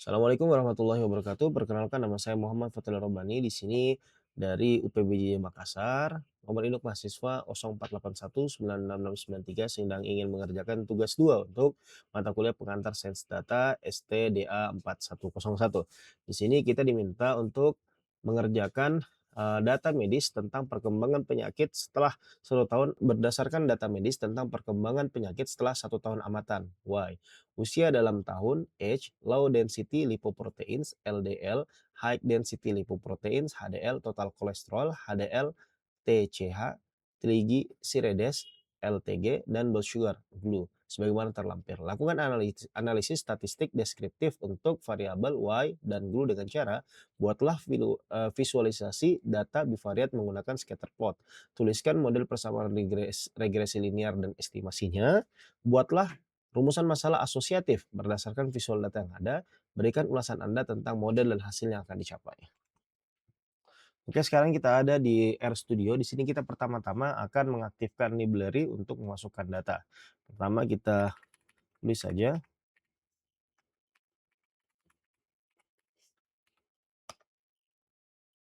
Assalamualaikum warahmatullahi wabarakatuh. Perkenalkan nama saya Muhammad Fathul Robani di sini dari UPBJ Makassar. Nomor induk mahasiswa 0481966693 sedang ingin mengerjakan tugas 2 untuk mata kuliah pengantar Sains Data STDA 4101. Di sini kita diminta untuk mengerjakan data medis tentang perkembangan penyakit setelah 1 tahun berdasarkan data medis tentang perkembangan penyakit setelah 1 tahun amatan. Why? Usia dalam tahun, age, low density lipoproteins LDL, high density lipoproteins HDL, total kolesterol HDL, TCH, triglycerides LTG, dan blood sugar GLU sebagaimana terlampir. Lakukan analisis statistik deskriptif untuk variabel Y dan GLU dengan cara buatlah visualisasi data bivariat menggunakan scatter plot. Tuliskan model persamaan regresi linear dan estimasinya. Buatlah rumusan masalah asosiatif berdasarkan visual data yang ada. Berikan ulasan Anda tentang model dan hasil yang akan dicapai. Oke, sekarang kita ada di RStudio. Di sini kita pertama-tama akan mengaktifkan library untuk memasukkan data. Pertama kita tulis saja.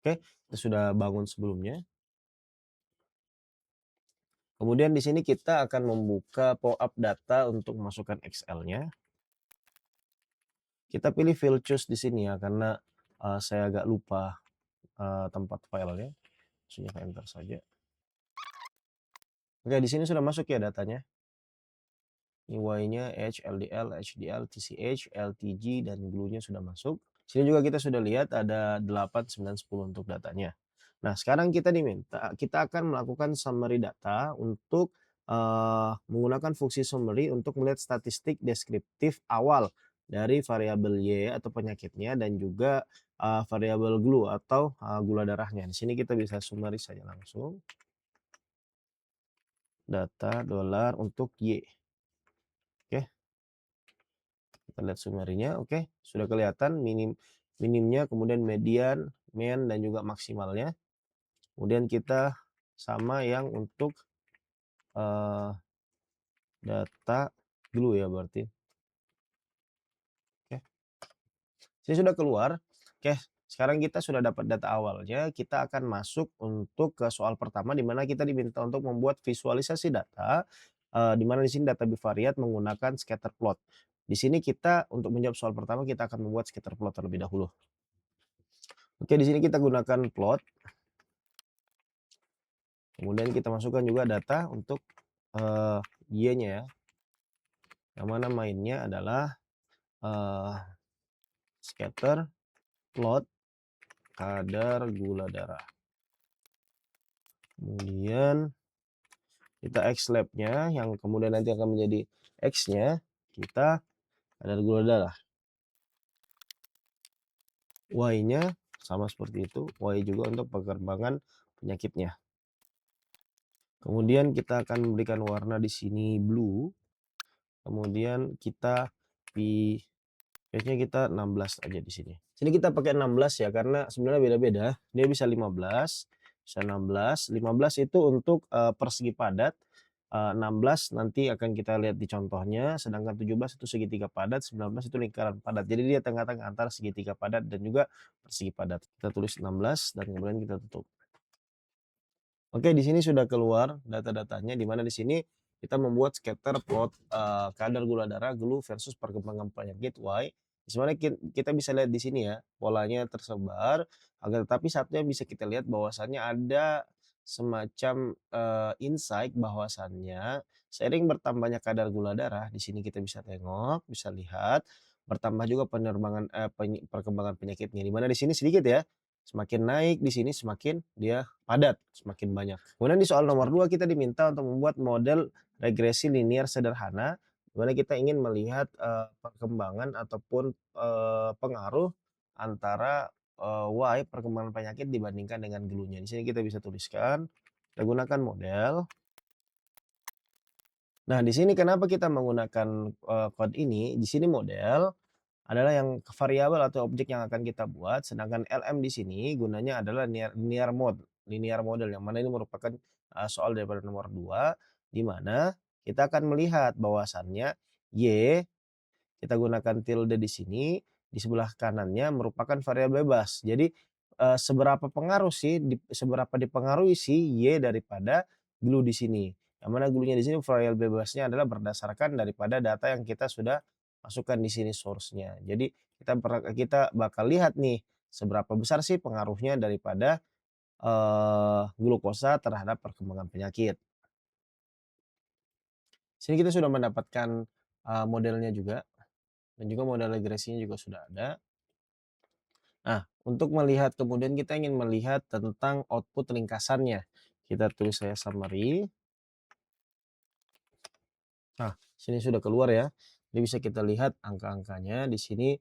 Oke, kita sudah bangun sebelumnya. Kemudian di sini kita akan membuka pop-up data untuk memasukkan Excel-nya. Kita pilih file choose di sini ya, karena saya agak lupa tempat filenya. Maksudnya enter saja. Oke, di sini sudah masuk ya datanya. Ini Y-nya H, LDL, HDL, TCH, LTG, dan GLU-nya sudah masuk. Sini juga kita sudah lihat ada 8, 9, 10 untuk datanya. Nah, sekarang kita akan melakukan summary data untuk menggunakan fungsi summary untuk melihat statistik deskriptif awal dari variabel Y atau penyakitnya dan juga variabel GLU atau gula darahnya. Di sini kita bisa summary saja langsung. Data dolar untuk Y. Oke. Kita lihat summary-nya, oke, sudah kelihatan minimnya, kemudian median, mean, dan juga maksimalnya. Kemudian kita sama yang untuk data dulu ya berarti. Oke, ini sudah keluar. Oke, sekarang kita sudah dapat data awalnya. Kita akan masuk untuk ke soal pertama, di mana kita diminta untuk membuat visualisasi data, di mana di sini data bivariat menggunakan scatter plot. Di sini kita untuk menjawab soal pertama kita akan membuat scatter plot terlebih dahulu. Oke, di sini kita gunakan plot. Kemudian kita masukkan juga data untuk Y-nya ya. Yang mana mainnya adalah scatter plot kadar gula darah. Kemudian kita X lab-nya yang kemudian nanti akan menjadi X-nya kita kadar gula darah. Y-nya sama seperti itu, Y juga untuk perkembangan penyakitnya. Kemudian kita akan memberikan warna di sini blue. Kemudian kita pH-nya kita 16 aja di sini. Sini kita pakai 16 ya karena sebenarnya beda-beda. Dia bisa 15, bisa 16. 15 itu untuk persegi padat. 16 nanti akan kita lihat di contohnya, sedangkan 17 itu segitiga padat, 19 itu lingkaran padat. Jadi dia tengah-tengah antara segitiga padat dan juga persegi padat. Kita tulis 16 dan kemudian kita tutup. Oke, di sini sudah keluar data-datanya, di mana di sini kita membuat scatter plot kadar gula darah GLU versus perkembangan penyakit Y. Sebenarnya kita bisa lihat di sini ya, polanya tersebar, agar tetapi satunya bisa kita lihat bahwasannya ada semacam insight bahwasannya seiring bertambahnya kadar gula darah, di sini kita bisa tengok, bisa lihat bertambah juga perkembangan penyakitnya. Di mana di sini sedikit ya, semakin naik di sini semakin dia padat, semakin banyak. Kemudian di soal nomor 2 kita diminta untuk membuat model regresi linear sederhana, di mana kita ingin melihat perkembangan ataupun pengaruh antara Y perkembangan penyakit dibandingkan dengan GLU-nya. Di sini kita bisa tuliskan, kita gunakan model. Nah, di sini kenapa kita menggunakan kode ini? Di sini model adalah yang variabel atau objek yang akan kita buat, sedangkan LM di sini gunanya adalah linear model yang mana ini merupakan soal daripada nomor 2, di mana kita akan melihat bahwasannya Y kita gunakan tilde di sini, di sebelah kanannya merupakan variabel bebas. Jadi, seberapa pengaruh sih, seberapa dipengaruhi si Y daripada glue di sini. Yang mana glue-nya di sini variabel bebasnya adalah berdasarkan daripada data yang kita sudah masukkan di sini source-nya. Jadi kita bakal lihat nih, seberapa besar sih pengaruhnya daripada, glukosa terhadap perkembangan penyakit. Sini kita sudah mendapatkan, modelnya juga, dan juga model regresinya juga sudah ada. Nah, untuk melihat kemudian kita ingin melihat tentang output ringkasannya. Kita tulis saja summary. Nah, sini sudah keluar ya. Ini bisa kita lihat angka-angkanya di sini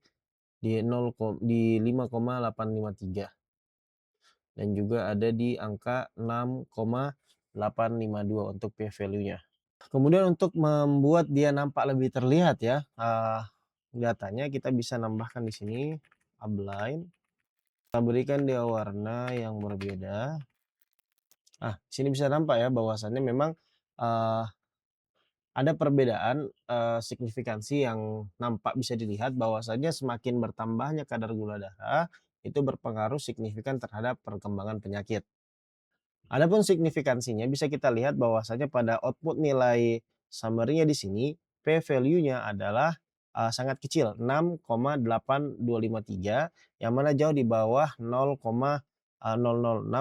di 5,853 dan juga ada di angka 6,852 untuk P value-nya. Kemudian untuk membuat dia nampak lebih terlihat ya, datanya kita bisa nambahkan di sini upline. Kita berikan dia warna yang berbeda. Nah, sini bisa nampak ya bahwasannya memang, eee, ada perbedaan, signifikansi yang nampak bisa dilihat bahwasanya semakin bertambahnya kadar gula darah, itu berpengaruh signifikan terhadap perkembangan penyakit. Adapun signifikansinya bisa kita lihat bahwasanya pada output nilai summary-nya di sini, P value-nya adalah, sangat kecil 6,8253 yang mana jauh di bawah 0,006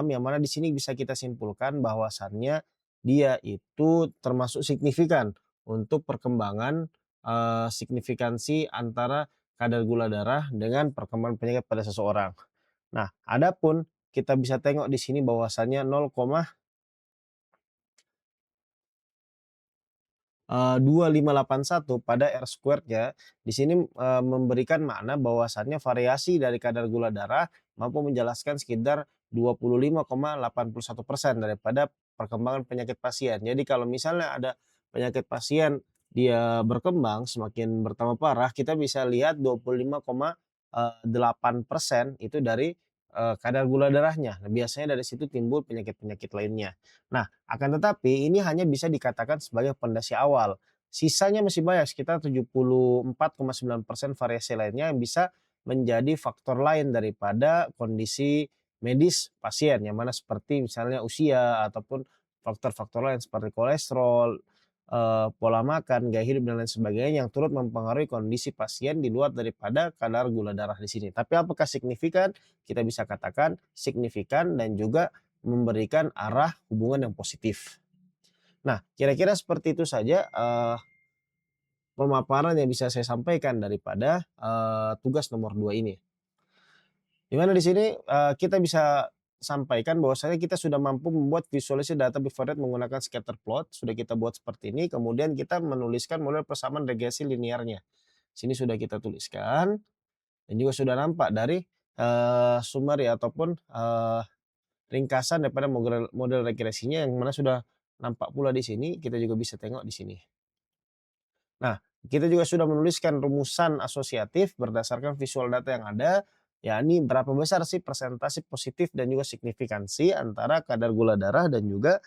yang mana di sini bisa kita simpulkan bahwasannya dia itu termasuk signifikan untuk perkembangan, signifikansi antara kadar gula darah dengan perkembangan penyakit pada seseorang. Nah, adapun kita bisa tengok di sini bahwasannya 2581 pada R squared-nya, di sini, memberikan makna bahwasannya variasi dari kadar gula darah mampu menjelaskan sekitar 25,81% daripada perkembangan penyakit pasien. Jadi kalau misalnya ada penyakit pasien dia berkembang semakin bertambah parah, kita bisa lihat 25,8% itu dari, kadar gula darahnya. Nah, biasanya dari situ timbul penyakit-penyakit lainnya. Nah, akan tetapi ini hanya bisa dikatakan sebagai pondasi awal. Sisanya masih banyak sekitar 74,9% variasi lainnya yang bisa menjadi faktor lain daripada kondisi medis pasien, yang mana seperti misalnya usia ataupun faktor-faktor lain seperti kolesterol, pola makan, gaya hidup dan lain sebagainya yang turut mempengaruhi kondisi pasien di luar daripada kadar gula darah di sini. Tapi apakah signifikan? Kita bisa katakan signifikan dan juga memberikan arah hubungan yang positif. Nah, kira-kira seperti itu saja, pemaparan yang bisa saya sampaikan daripada, tugas nomor 2 ini. Di mana di sini, kita bisa sampaikan bahwasanya kita sudah mampu membuat visualisasi data bivariate menggunakan scatter plot, sudah kita buat seperti ini, kemudian kita menuliskan model persamaan regresi linearnya. Sini sudah kita tuliskan dan juga sudah nampak dari, summary ataupun, ringkasan daripada model model regresinya yang mana sudah nampak pula di sini, kita juga bisa tengok di sini. Nah, kita juga sudah menuliskan rumusan asosiatif berdasarkan visual data yang ada, yakni berapa besar sih persentase positif dan juga signifikansi antara kadar gula darah dan juga,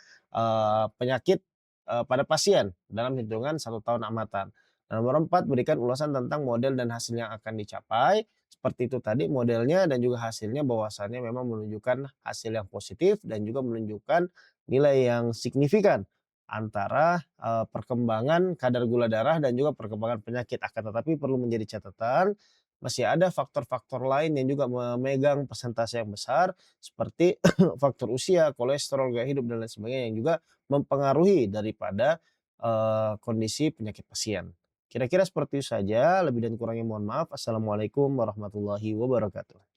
penyakit, pada pasien dalam hitungan 1 tahun amatan. Nah, nomor 4, berikan ulasan tentang model dan hasil yang akan dicapai. Seperti itu tadi modelnya dan juga hasilnya bahwasannya memang menunjukkan hasil yang positif dan juga menunjukkan nilai yang signifikan antara, perkembangan kadar gula darah dan juga perkembangan penyakit. Akan tetapi perlu menjadi catatan, masih ada faktor-faktor lain yang juga memegang persentase yang besar seperti faktor usia, kolesterol, gaya hidup dan lain sebagainya yang juga mempengaruhi daripada, kondisi penyakit pasien. Kira-kira seperti itu saja, lebih dan kurangnya mohon maaf. Assalamualaikum warahmatullahi wabarakatuh.